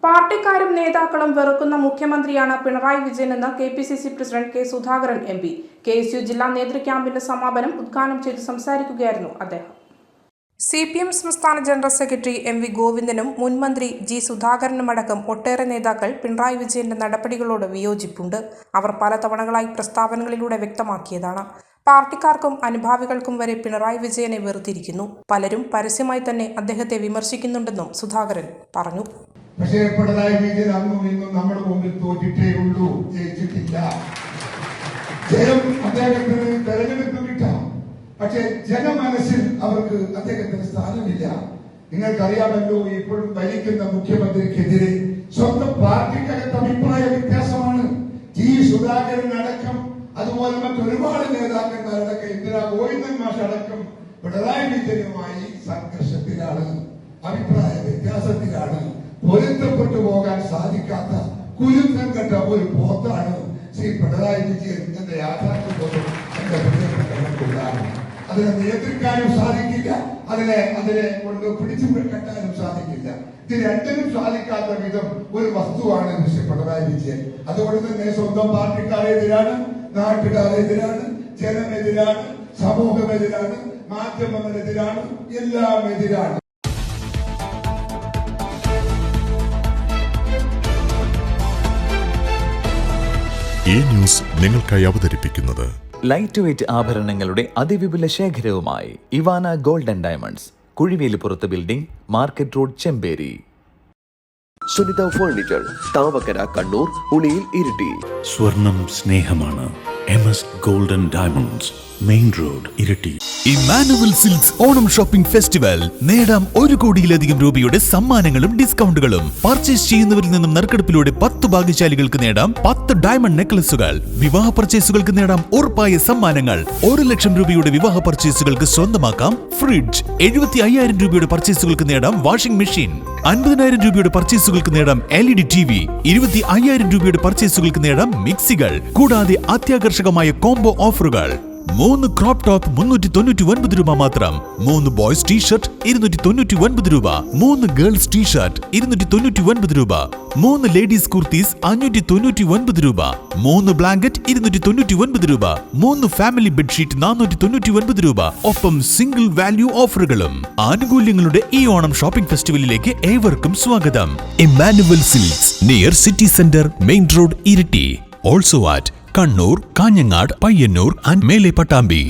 പാർട്ടിക്കാരും നേതാക്കളും വെറുക്കുന്ന മുഖ്യമന്ത്രിയാണ് പിണറായി വിജയനെന്ന് KPCC president K. Sudhakaran MP. KSU ജില്ലാ നേതൃക്യാമ്പിന്റെ സമാപനം ഉദ്ഘാടനം ചെയ്ത് സംസാരിക്കുകയായിരുന്നു അദ്ദേഹം. CPM സംസ്ഥാന ജനറൽ സെക്രട്ടറി M.V. ഗോവിന്ദനും മുൻ മന്ത്രി G. സുധാകരനുമടക്കം ഒട്ടേറെ നേതാക്കൾ പിണറായി വിജയന്റെ നടപടികളോട് വിയോജിപ്പുണ്ട്. അവർ പല തവണകളായി പ്രസ്താവനകളിലൂടെ വ്യക്തമാക്കിയതാണ്. പാർട്ടിക്കാർക്കും അനുഭാവികൾക്കും വരെ പിണറായി വിജയനെ വെറുത്തിരിക്കുന്നു. പലരും പരസ്യമായി തന്നെ അദ്ദേഹത്തെ വിമർശിക്കുന്നുണ്ടെന്നും സുധാകരൻ പറഞ്ഞു. പക്ഷേ പിണറായി വിജയൻ അന്നും ഇന്നും നമ്മുടെ മുമ്പിൽ തോറ്റിട്ടേ ഉള്ളൂ, ജയിച്ചിട്ടില്ല. ജയം അദ്ദേഹത്തിന് തെരഞ്ഞെടുപ്പ് കിട്ടാം, പക്ഷെ ജനമനസ്സിൽ അവർക്ക് അദ്ദേഹത്തിന് സ്ഥാനമില്ല. നിങ്ങൾക്കറിയാമല്ലോ, ഇപ്പോഴും ഭരിക്കുന്ന മുഖ്യമന്ത്രിക്കെതിരെ സ്വന്തം പാർട്ടിക്കകത്ത് അഭിപ്രായ വ്യത്യാസമാണ്. G. സുധാകരൻ അടക്കം, അതുപോലെ മറ്റൊരുപാട് നേതാക്കന്മാരടക്കം, ഇന്ദിരാ ഗോവിന്ദൻ മാഷ് അടക്കം പിണറായി വിജയനുമായി സംഘർഷത്തിലാണ്, അഭിപ്രായ വ്യത്യാസത്തിലാണ്. പൊരുത്തപ്പെട്ടു പോകാൻ സാധിക്കാത്ത കുരുത്തം കെട്ട ഒരു പോത്താണ് ശ്രീ പിണറായി വിജയൻ എന്ന യാഥാർത്ഥ്യത്തോട് എന്റെ പ്രിയപ്പെട്ടവർക്കുണ്ടാകും. അതിനെ നിയന്ത്രിക്കാനും സാധിക്കില്ല, അതിനെ കൊണ്ട് പിടിച്ചു കെട്ടാനും സാധിക്കില്ല. ഇത് രണ്ടിനും സാധിക്കാത്ത വിധം ഒരു വസ്തുവാണ് ശ്രീ പിണറായി വിജയൻ. അതുകൊണ്ട് തന്നെ സ്വന്തം പാർട്ടിക്കാരെതിരാണ്, നാട്ടുകാരെതിരാണ്, ജനമെതിരാണ്, സമൂഹമെതിരാണ്, മാധ്യമങ്ങളെതിരാണ്, എല്ലാം എതിരാണ്. ഈ ന്യൂസ് നിങ്ങൾക്കായി അവതരിപ്പിക്കുന്നത് ലൈറ്റ് വെയ്റ്റ് ആഭരണങ്ങളുടെ അതിവിപുല ശേഖരവുമായി ഇവാന ഗോൾഡ് ആൻഡ് ഡയമണ്ട്സ്, കുഴിവേലിപ്പുറത്ത് building, market road, Chemperi. Sunitha furniture, Thavakkara, Kannur, Uliyil, Iritty. സ്വർണം സ്നേഹമാണ്. MS gold and diamonds, main road, Iritty. Emmanuel silks Onam shopping festival. നേടാം 1 കോടിയിലധികം രൂപയുടെ സമ്മാനങ്ങളും ഡിസ്കൗണ്ടുകളും. പർച്ചേസ് ചെയ്യുന്നവരിൽ നിന്നും നറുക്കെടുപ്പിലൂടെ 10 ഭാഗ്യശാലികൾക്ക് നേടാം 10 ഡയമണ്ട് നെക്ലസുകൾ. വിവാഹ പർച്ചേസുകൾക്ക് നേടാം ഉറപ്പായ സമ്മാനങ്ങൾ. 1 ലക്ഷം രൂപയുടെ വിവാഹ പർച്ചേസുകൾക്ക് സ്വന്തമാക്കാം ഫ്രിഡ്ജ്. 75,000 രൂപയുടെ പർച്ചേസുകൾക്ക് നേടാം വാഷിംഗ് മെഷീൻ. 50,000 രൂപയുടെ പർച്ചേസുകൾക്ക് നേടാം LED TV. 25,000 രൂപയുടെ പർച്ചേസുകൾക്ക് നേടാം മിക്സികൾ. കൂടാതെ അത്യാകർഷകമായ കോംബോ ഓഫറുകൾ. 3 ക്രോപ്പ് ടോപ്പ് 399 രൂപ മാത്രം. 3 ബോയ്സ് ടീഷർട്ട് 299 രൂപ. 3 ഗേൾസ് ടീഷർട്ട് 299 രൂപ. 3 ലേഡീസ് കുർത്തീസ് 599 രൂപ. 3 ബ്ലാങ്കറ്റ് 299 രൂപ. 3 ഫാമിലി ബെഡ്ഷീറ്റ് 499 രൂപ. ഒപ്പം സിംഗിൾ വാല്യൂ ഓഫറുകളും. ആനുകൂല്യങ്ങളുടെ ഈ ഓണം ഷോപ്പിംഗ് ഫെസ്റ്റിവലിലേക്ക് ഏവർക്കും സ്വാഗതം. Emmanuel silks, near city centre, main road, Iritty. Also at Kannur, Kanhangad, Payyanur and മേലെ പട്ടാമ്പി.